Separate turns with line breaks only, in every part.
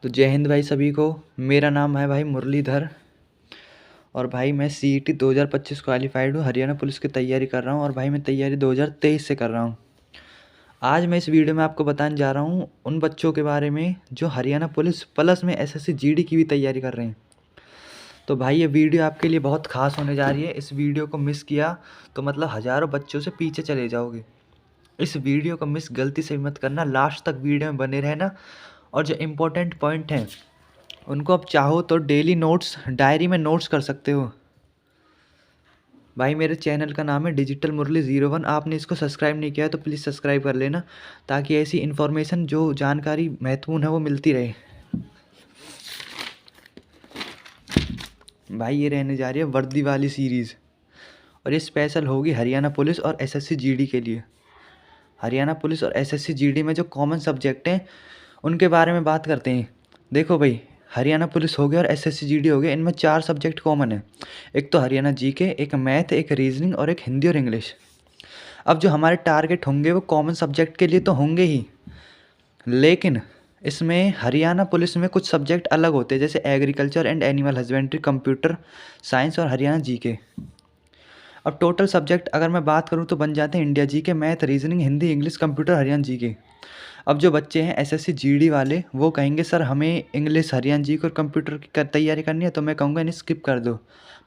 तो जय हिंद भाई सभी को। मेरा नाम है भाई मुरलीधर और भाई मैं सीईटी 2025 क्वालिफाइड हूँ। हरियाणा पुलिस की तैयारी कर रहा हूँ और भाई मैं तैयारी 2023 से कर रहा हूँ। आज मैं इस वीडियो में आपको बताने जा रहा हूँ उन बच्चों के बारे में जो हरियाणा पुलिस प्लस में एसएससी जीडी की भी तैयारी कर रहे हैं। तो भाई ये वीडियो आपके लिए बहुत खास होने जा रही है। इस वीडियो को मिस किया तो मतलब हज़ारों बच्चों से पीछे चले जाओगे। इस वीडियो को मिस गलती से मत करना, लास्ट तक वीडियो में बने रहना। और जो इम्पोर्टेंट पॉइंट हैं उनको आप चाहो तो डेली नोट्स डायरी में नोट्स कर सकते हो। भाई मेरे चैनल का नाम है डिजिटल मुरली 01। आपने इसको सब्सक्राइब नहीं किया है तो प्लीज़ सब्सक्राइब कर लेना, ताकि ऐसी इन्फॉर्मेशन जो जानकारी महत्वपूर्ण है वो मिलती रहे। भाई ये रहने जा रही है वर्दी वाली सीरीज़ और ये स्पेशल होगी हरियाणा पुलिस और एसएससी जीडी के लिए। हरियाणा पुलिस और एसएससी जीडी में जो कॉमन सब्जेक्ट हैं उनके बारे में बात करते हैं। देखो भाई, हरियाणा पुलिस हो गया और एसएससी जीडी हो गया, इनमें 4 सब्जेक्ट कॉमन है। एक तो हरियाणा जीके, एक मैथ, एक रीजनिंग और एक हिंदी और इंग्लिश। अब जो हमारे टारगेट होंगे वो कॉमन सब्जेक्ट के लिए तो होंगे ही, लेकिन इसमें हरियाणा पुलिस में कुछ सब्जेक्ट अलग होते हैं, जैसे agriculture and animal husbandry, computer science और हरियाणा जीके। अब टोटल सब्जेक्ट अगर मैं बात करूँ तो बन जाते हैं India GK, math, reasoning, Hindi, English, computer, Haryana GK. अब जो बच्चे हैं एसएससी जीडी वाले वो कहेंगे सर हमें इंग्लिश, हरियाणा जी और कंप्यूटर की तैयारी करनी है, तो मैं कहूँगा इन्हें स्किप कर दो।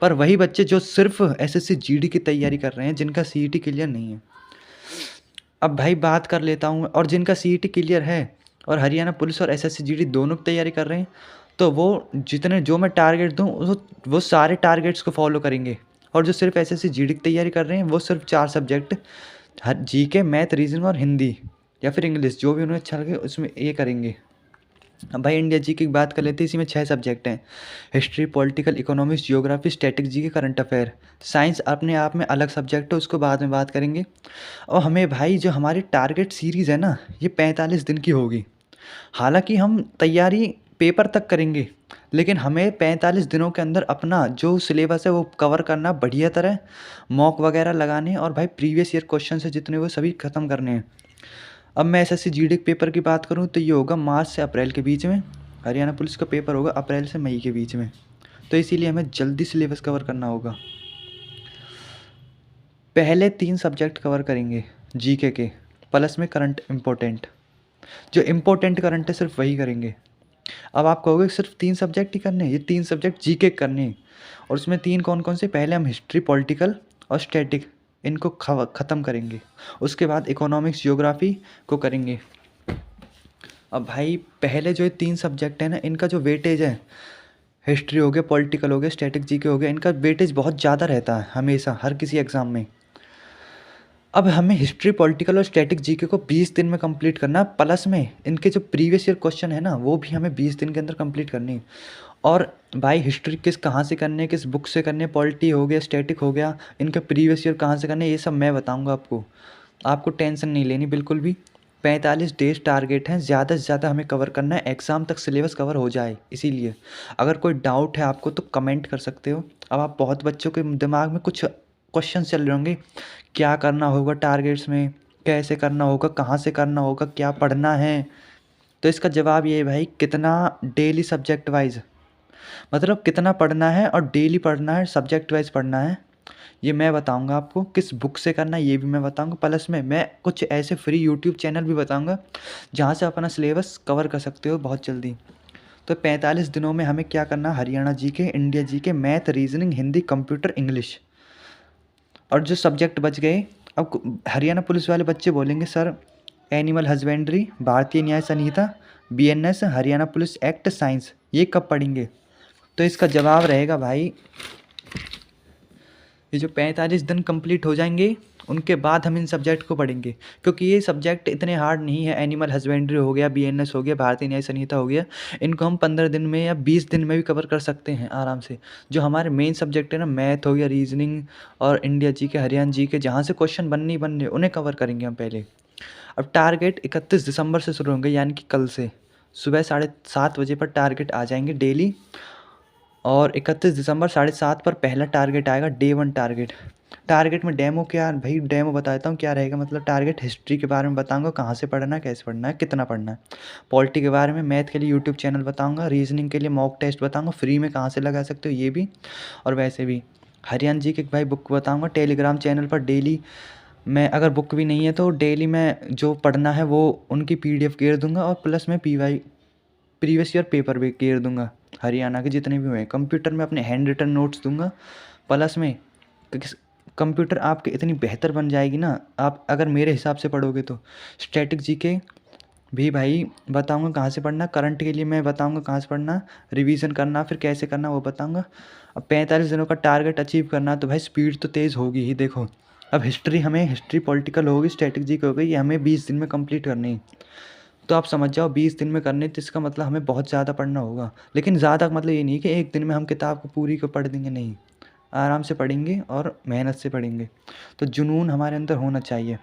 पर वही बच्चे जो सिर्फ एसएससी जीडी की तैयारी कर रहे हैं, जिनका सीईटी क्लियर नहीं है, अब भाई बात कर लेता हूँ, और जिनका सीईटी क्लियर है और हरियाणा पुलिस और एसएससी जीडी दोनों की तैयारी कर रहे हैं, तो वो जितने जो मैं टारगेट दूँ वो सारे टारगेट्स को फॉलो करेंगे। और जो सिर्फ एसएससी जीडी की तैयारी कर रहे हैं वो सिर्फ 4 सब्जेक्ट जीके, मैथ, रीजनिंग और हिंदी या फिर इंग्लिश, जो भी उन्हें अच्छा लगे उसमें ये करेंगे। अब भाई इंडिया जी की बात कर लेते हैं। इसी में 6 सब्जेक्ट हैं: history, political, economics, geography, static G के, करंट अफेयर। साइंस अपने आप में अलग सब्जेक्ट है, उसको बाद में बात करेंगे। और हमें भाई जो हमारी टारगेट सीरीज़ है ना, ये 45 दिन की होगी। हालांकि हम तैयारी पेपर तक करेंगे, लेकिन हमें 45 दिनों के अंदर अपना जो सिलेबस है वो कवर करना, बढ़िया तरह मॉक वगैरह लगाने और भाई प्रीवियस ईयर क्वेश्चन से जितने वो सभी ख़त्म करने हैं। अब मैं एसएससी जीडी के पेपर की बात करूं तो ये होगा मार्च से अप्रैल के बीच में। हरियाणा पुलिस का पेपर होगा अप्रैल से मई के बीच में, तो इसीलिए हमें जल्दी सिलेबस कवर करना होगा। पहले 3 सब्जेक्ट कवर करेंगे जीके के, प्लस में करंट इम्पोर्टेंट। जो इम्पोर्टेंट करंट है सिर्फ वही करेंगे। अब आप कहोगे सिर्फ 3 सब्जेक्ट ही करने हैं, ये 3 सब्जेक्ट जीके करने हैं। और उसमें 3 कौन कौन से? पहले हम हिस्ट्री, पॉलिटिकल और स्टैटिक इनको ख़त्म करेंगे। उसके बाद इकोनॉमिक्स, जियोग्राफी को करेंगे। अब भाई पहले जो ये 3 सब्जेक्ट हैं ना, इनका जो वेटेज है, हिस्ट्री हो गया, पॉलिटिकल हो गया, स्टैटिक जीके हो गया, इनका वेटेज बहुत ज़्यादा रहता है हमेशा हर किसी एग्ज़ाम में। अब हमें हिस्ट्री, पॉलिटिकल और स्टैटिक जीके को 20 दिन में कंप्लीट करना, प्लस में इनके जो प्रीवियस ईयर क्वेश्चन है ना वो भी हमें 20 दिन के अंदर कंप्लीट करनी है। और भाई हिस्ट्री कहाँ से करने, किस बुक से करने, पॉलिटी हो गया, स्टैटिक हो गया, इनके प्रीवियस ईयर कहाँ से करने, ये सब मैं बताऊँगा आपको। आपको टेंशन नहीं लेनी बिल्कुल भी। 45 डेज टारगेट हैं, ज़्यादा से ज़्यादा हमें कवर करना है, एग्ज़ाम तक सिलेबस कवर हो जाए। इसीलिए अगर कोई डाउट है आपको तो कमेंट कर सकते हो। अब आप बहुत बच्चों के दिमाग में कुछ क्वेश्चन चल रहे होंगे, क्या करना होगा टारगेट्स में, कैसे करना होगा, कहाँ से करना होगा, क्या पढ़ना है। तो इसका जवाब ये है भाई, कितना डेली सब्जेक्ट वाइज, मतलब कितना पढ़ना है और डेली पढ़ना है, सब्जेक्ट वाइज पढ़ना है, ये मैं बताऊंगा आपको। किस बुक से करना है ये भी मैं बताऊंगा। प्लस में मैं कुछ ऐसे फ्री यूट्यूब चैनल भी बताऊंगा जहाँ से अपना सिलेबस कवर कर सकते हो बहुत जल्दी। तो 45 दिनों में हमें क्या करना? Haryana GK, India GK, math, reasoning, Hindi, computer, English. और जो सब्जेक्ट बच गए, अब हरियाणा पुलिस वाले बच्चे बोलेंगे sir animal husbandry, Bharatiya Nyaya Sanhita, BNS, Haryana police act, science, ये कब पढ़ेंगे? तो इसका जवाब रहेगा भाई, ये जो 45 दिन कंप्लीट हो जाएंगे उनके बाद हम इन सब्जेक्ट को पढ़ेंगे, क्योंकि ये सब्जेक्ट इतने हार्ड नहीं है। एनिमल हस्बेंड्री हो गया, बीएनएस हो गया, भारतीय न्याय संहिता हो गया, इनको हम 15 दिन में या 20 दिन में भी कवर कर सकते हैं आराम से। जो हमारे मेन सब्जेक्ट है ना, मैथ हो गया, रीजनिंग और इंडिया जी के, हरियाणा जी के, जहाँ से क्वेश्चन बनने ही बनने, उन्हें कवर करेंगे हम पहले। अब टारगेट 31 दिसंबर से शुरू होंगे, यानी कि कल से सुबह 7:30 बजे पर टारगेट आ जाएंगे डेली। और 31 दिसंबर 7:30 पर पहला टारगेट आएगा, डे 1 टारगेट। टारगेट में डेमो क्या भाई, डेमो बता देता हूँ क्या रहेगा। मतलब टारगेट हिस्ट्री के बारे में बताऊंगा, कहाँ से पढ़ना है, कैसे पढ़ना है, कितना पढ़ना है। पॉलिटी के बारे में, मैथ के लिए यूट्यूब चैनल बताऊंगा, रीजनिंग के लिए मॉक टेस्ट बताऊंगा, फ्री में कहाँ से लगा सकते हो ये भी। और वैसे भी हरियाणा जी के भाई बुक बताऊंगा टेलीग्राम चैनल पर डेली। मैं अगर बुक भी नहीं है तो डेली मैं जो पढ़ना है वो उनकी PDF घेर दूंगा, और प्लस में PY प्रीवियस ईयर पेपर भी घेर दूंगा हरियाणा के जितने भी हुए। कंप्यूटर में अपने हैंड रिटन नोट्स दूंगा। प्लस में कंप्यूटर आपके इतनी बेहतर बन जाएगी ना, आप अगर मेरे हिसाब से पढ़ोगे तो। स्टैटिक जीके भी भाई बताऊंगा कहाँ से पढ़ना, करंट के लिए मैं बताऊंगा कहाँ से पढ़ना, रिवीजन करना फिर कैसे करना वो बताऊंगा। अब 45 दिनों का टारगेट अचीव करना तो भाई स्पीड तो तेज़ होगी ही। देखो अब हिस्ट्री पॉलिटिकल होगी, स्टैटिक जीके हो गई, ये हमें 20 दिन में कंप्लीट करनी है। तो आप समझ जाओ 20 दिन में करने, तो इसका मतलब हमें बहुत ज़्यादा पढ़ना होगा। लेकिन ज़्यादा मतलब ये नहीं कि एक दिन में हम किताब को पूरी को पढ़ देंगे, नहीं, आराम से पढ़ेंगे और मेहनत से पढ़ेंगे। तो जुनून हमारे अंदर होना चाहिए।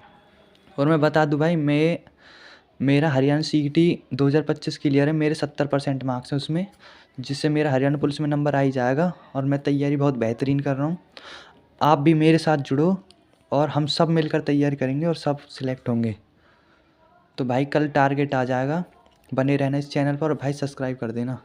और मैं बता दूं भाई, मेरा हरियाणा CET 2025 क्लियर है, मेरे 70% मार्क्स हैं उसमें, जिससे मेरा हरियाणा पुलिस में नंबर आ ही जाएगा। और मैं तैयारी बहुत बेहतरीन कर रहा हूँ। आप भी मेरे साथ जुड़ो और हम सब मिलकर तैयारी करेंगे और सब सिलेक्ट होंगे। तो भाई कल टारगेट आ जाएगा, बने रहना इस चैनल पर, और भाई सब्सक्राइब कर देना।